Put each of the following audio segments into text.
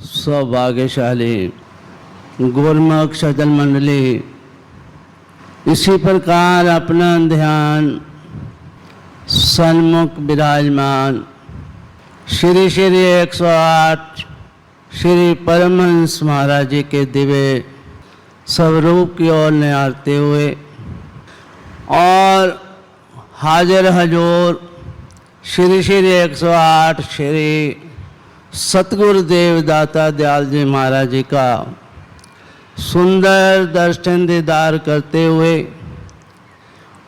सौभाग्यशाली गुरुमुख सज्जन मंडली, इसी प्रकार अपना ध्यान सन्मुख विराजमान श्री श्री 108 श्री परमहंस महाराज जी के दिव्य स्वरूप की ओर निहारते हुए और हाजिर हजूर श्री श्री 108 श्री सतगुरुदेव दाता दयाल जी महाराज जी का सुंदर दर्शन दीदार करते हुए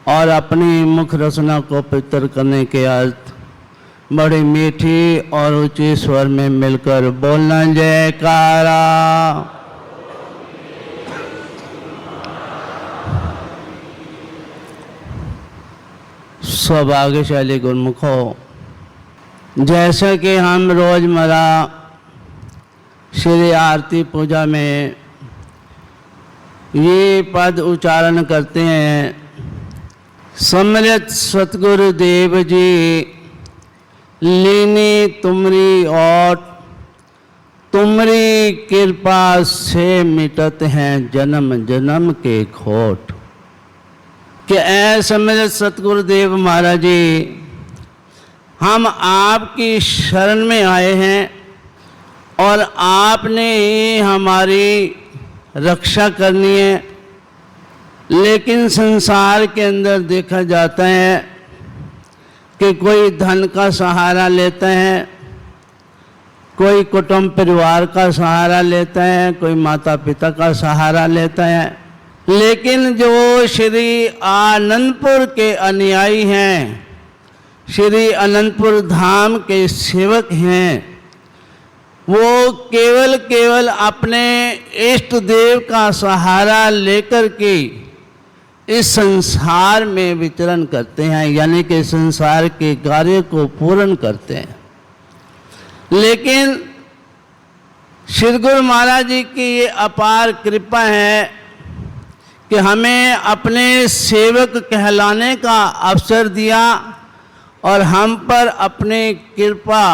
और अपनी मुख रचना को पवित्र करने के अर्थ बड़ी मीठी और ऊंची स्वर में मिलकर बोलना जयकारा। सौभाग्यशाली गुरुमुखों, जैसे कि हम रोजमर्रा श्री आरती पूजा में ये पद उच्चारण करते हैं, समृत सतगुरुदेव जी लीनी तुमरी और तुमरी कृपा से मिटत हैं जन्म जन्म के खोट। कि ऐ समृत सतगुरुदेव महाराज जी, हम आपकी शरण में आए हैं और आपने ही हमारी रक्षा करनी है। लेकिन संसार के अंदर देखा जाता है कि कोई धन का सहारा लेता है, कोई कुटुंब परिवार का सहारा लेता है, कोई माता पिता का सहारा लेता है। लेकिन जो श्री आनंदपुर के अनुयायी हैं, श्री अनंतपुर धाम के सेवक हैं, वो केवल अपने इष्ट देव का सहारा लेकर के इस संसार में विचरण करते हैं, यानी कि संसार के कार्य को पूर्ण करते हैं। लेकिन श्री गुरु महाराज जी की ये अपार कृपा है कि हमें अपने सेवक कहलाने का अवसर दिया और हम पर अपने कृपा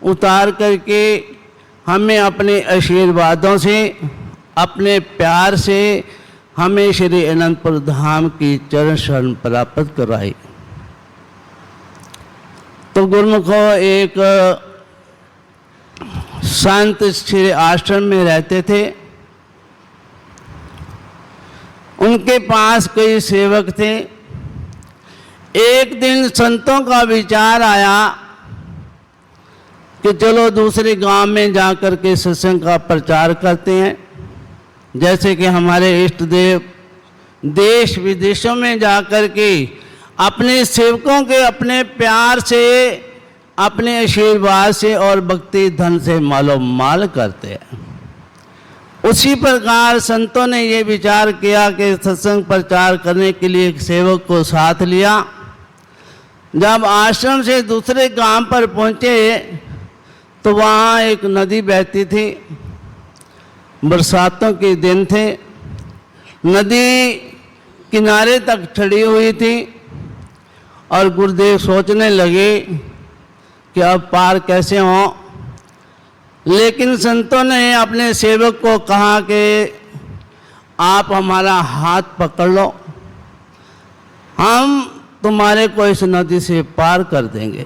उतार करके हमें अपने आशीर्वादों से, अपने प्यार से हमें श्री अनंतपुर धाम की चरण शरण प्राप्त कराई। तो गुरुमुखों, एक संत श्री आश्रम में रहते थे। उनके पास कई सेवक थे। एक दिन संतों का विचार आया कि चलो दूसरे गांव में जाकर के सत्संग का प्रचार करते हैं। जैसे कि हमारे इष्ट देव देश विदेशों में जाकर के अपने सेवकों के अपने प्यार से, अपने आशीर्वाद से और भक्ति धन से मालो माल करते हैं। उसी प्रकार संतों ने ये विचार किया कि सत्संग प्रचार करने के लिए एक सेवक को साथ लिया। जब आश्रम से दूसरे गांव पर पहुंचे तो वहाँ एक नदी बहती थी। बरसातों के दिन थे, नदी किनारे तक चढ़ी हुई थी और गुरुदेव सोचने लगे कि अब पार कैसे हों। लेकिन संतों ने अपने सेवक को कहा कि आप हमारा हाथ पकड़ लो, हम तुम्हारे को इस नदी से पार कर देंगे।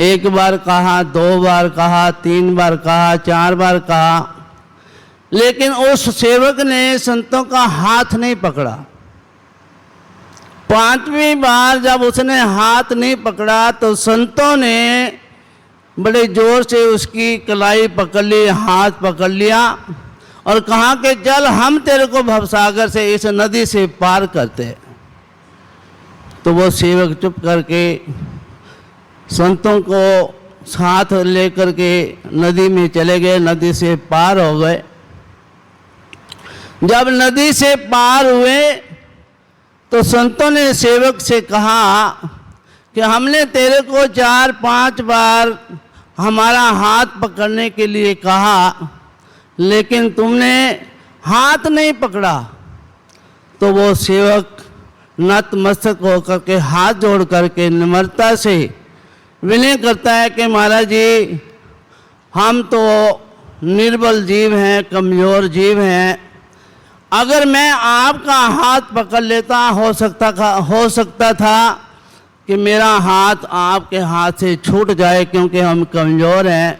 एक बार कहा, 2 बार कहा, 3 बार कहा, 4 बार कहा, लेकिन उस सेवक ने संतों का हाथ नहीं पकड़ा। 5वीं बार जब उसने हाथ नहीं पकड़ा तो संतों ने बड़े जोर से उसकी कलाई पकड़ ली, हाथ पकड़ लिया और कहा कि चल हम तेरे को भवसागर से, इस नदी से पार करते हैं। तो वो सेवक चुप करके संतों को साथ लेकर के नदी में चले गए, नदी से पार हो गए। जब नदी से पार हुए तो संतों ने सेवक से कहा कि हमने तेरे को 4-5 बार हमारा हाथ पकड़ने के लिए कहा, लेकिन तुमने हाथ नहीं पकड़ा। तो वो सेवक नतमस्तक होकर के हाथ जोड़ करके निम्रता से विनय करता है कि महाराज जी, हम तो निर्बल जीव हैं, कमज़ोर जीव हैं। अगर मैं आपका हाथ पकड़ लेता, हो सकता था कि मेरा हाथ आपके हाथ से छूट जाए, क्योंकि हम कमज़ोर हैं।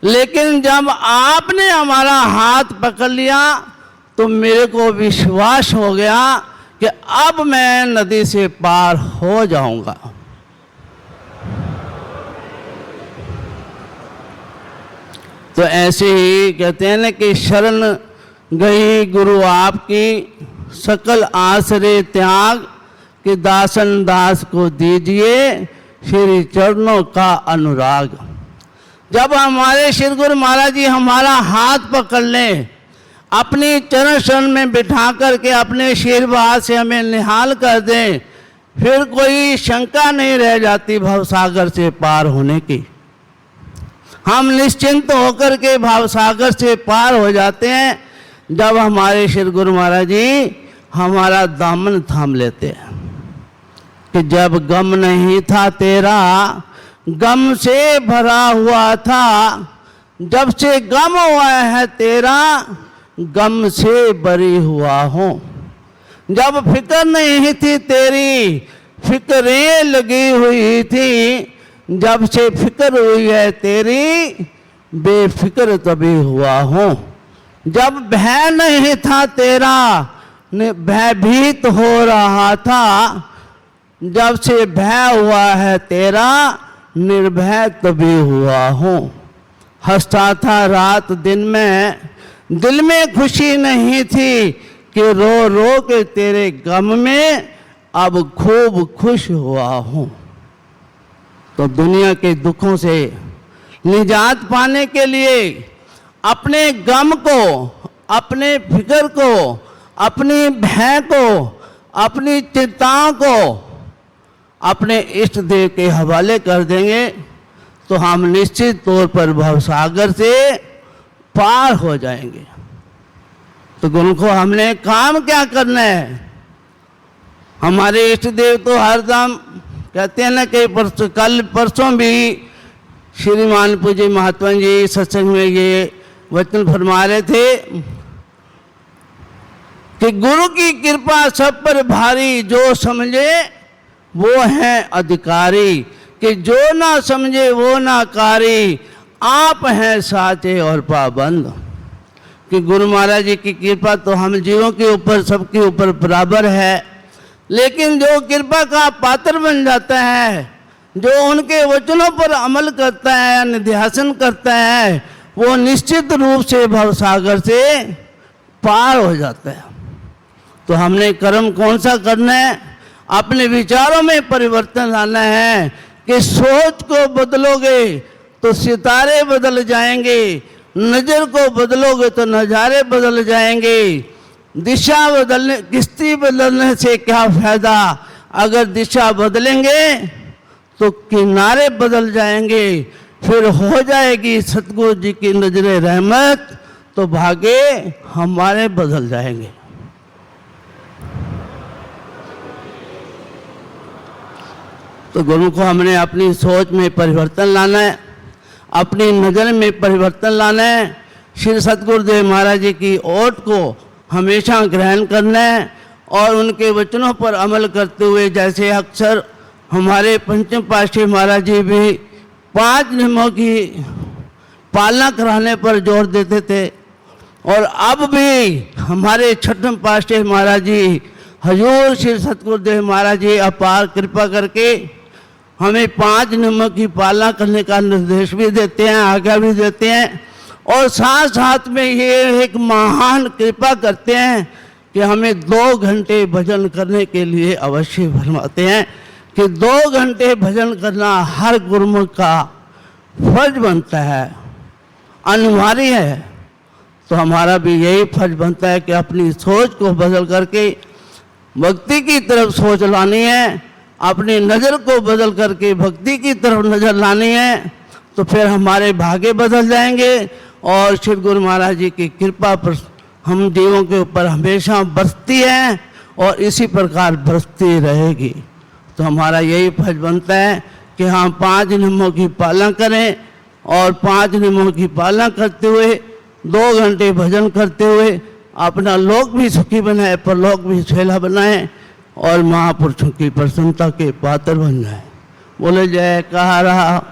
लेकिन जब आपने हमारा हाथ पकड़ लिया तो मेरे को विश्वास हो गया कि अब मैं नदी से पार हो जाऊंगा। तो ऐसे ही कहते हैं ना कि शरण गई गुरु आपकी, सकल आश्रय त्याग कि दासन दास को दीजिए श्री चरणों का अनुराग। जब हमारे श्री गुरु महाराज जी हमारा हाथ पकड़ लें, अपनी चरण शरण में बिठा करके अपने आशीर्वाद से हमें निहाल कर दें, फिर कोई शंका नहीं रह जाती भवसागर से पार होने की। हम निश्चिंत होकर के भवसागर से पार हो जाते हैं जब हमारे श्री गुरु महाराज जी हमारा दामन थाम लेते हैं। कि जब गम नहीं था तेरा, गम से भरा हुआ था, जब से गम हुआ है तेरा, गम से बरी हुआ हूँ। जब फिक्र नहीं थी तेरी, फिक्रें लगी हुई थी, जब से फिक्र हुई है तेरी, बेफिक्र तभी हुआ हूँ। जब भय नहीं था तेरा, भयभीत हो रहा था, जब से भय हुआ है तेरा, निर्भय तभी हुआ हूँ। हंसता था रात दिन में, दिल में खुशी नहीं थी कि रो रो के तेरे गम में अब खूब खुश हुआ हूँ। तो दुनिया के दुखों से निजात पाने के लिए अपने गम को, अपने फिक्र को, अपनी भय को, अपनी चिंताओं को अपने इष्ट देव के हवाले कर देंगे तो हम निश्चित तौर पर भवसागर से पार हो जाएंगे। तो गुरु को हमने काम क्या करना है? हमारे इष्ट देव तो हरदम कहते हैं ना कि कल परसों भी श्रीमान पूज्य महात्मा जी सत्संग में ये वचन फरमा रहे थे कि गुरु की कृपा सब पर भारी, जो समझे वो है अधिकारी, कि जो ना समझे वो ना कारी, आप हैं साचे और पाबंद। कि गुरु महाराज जी की कृपा तो हम जीवों के ऊपर, सबके ऊपर बराबर है, लेकिन जो कृपा का पात्र बन जाता है, जो उनके वचनों पर अमल करता है, निध्यासन करता है, वो निश्चित रूप से भवसागर से पार हो जाता है। तो हमने कर्म कौन सा करना है? अपने विचारों में परिवर्तन लाना है कि सोच को बदलोगे तो सितारे बदल जाएंगे, नज़र को बदलोगे तो नज़ारे बदल जाएंगे। दिशा बदलने, किश्ती बदलने से क्या फ़ायदा? अगर दिशा बदलेंगे तो किनारे बदल जाएंगे, फिर हो जाएगी सतगुरु जी की नजरे रहमत, तो भागे हमारे बदल जाएंगे। तो गुरु को हमने अपनी सोच में परिवर्तन लाना है, अपनी नज़र में परिवर्तन लाना है। श्री सतगुरुदेव महाराज जी की ओट को हमेशा ग्रहण करना है और उनके वचनों पर अमल करते हुए, जैसे अक्सर हमारे पंचम पातशाही महाराज जी भी 5 नियमों की पालना कराने पर जोर देते थे, और अब भी हमारे छठम पातशाही महाराज जी हजूर श्री सतगुरुदेव महाराज जी अपार कृपा करके हमें 5 नियमों की पालना करने का निर्देश भी देते हैं, आज्ञा भी देते हैं, और साथ साथ में ये एक महान कृपा करते हैं कि हमें 2 घंटे भजन करने के लिए अवश्य फरमाते हैं कि 2 घंटे भजन करना हर गुरुमुख का फर्ज बनता है, अनिवार्य है। तो हमारा भी यही फर्ज बनता है कि अपनी सोच को बदल करके भक्ति की तरफ सोच लानी है, अपनी नज़र को बदल करके भक्ति की तरफ नज़र लानी है, तो फिर हमारे भाग्य बदल जाएंगे और श्री गुरु महाराज जी की कृपा पर हम जीवों के ऊपर हमेशा बरसती है और इसी प्रकार बरसती रहेगी। तो हमारा यही फर्ज बनता है कि हम 5 नियमों की पालना करें, और 5 नियमों की पालना करते हुए 2 घंटे भजन करते हुए अपना लोक भी सुखी बनाए, परलोक भी सुहेला बनाए और महापुरुषों की प्रसन्नता के पात्र बन जाए। बोले जय कहा रहा।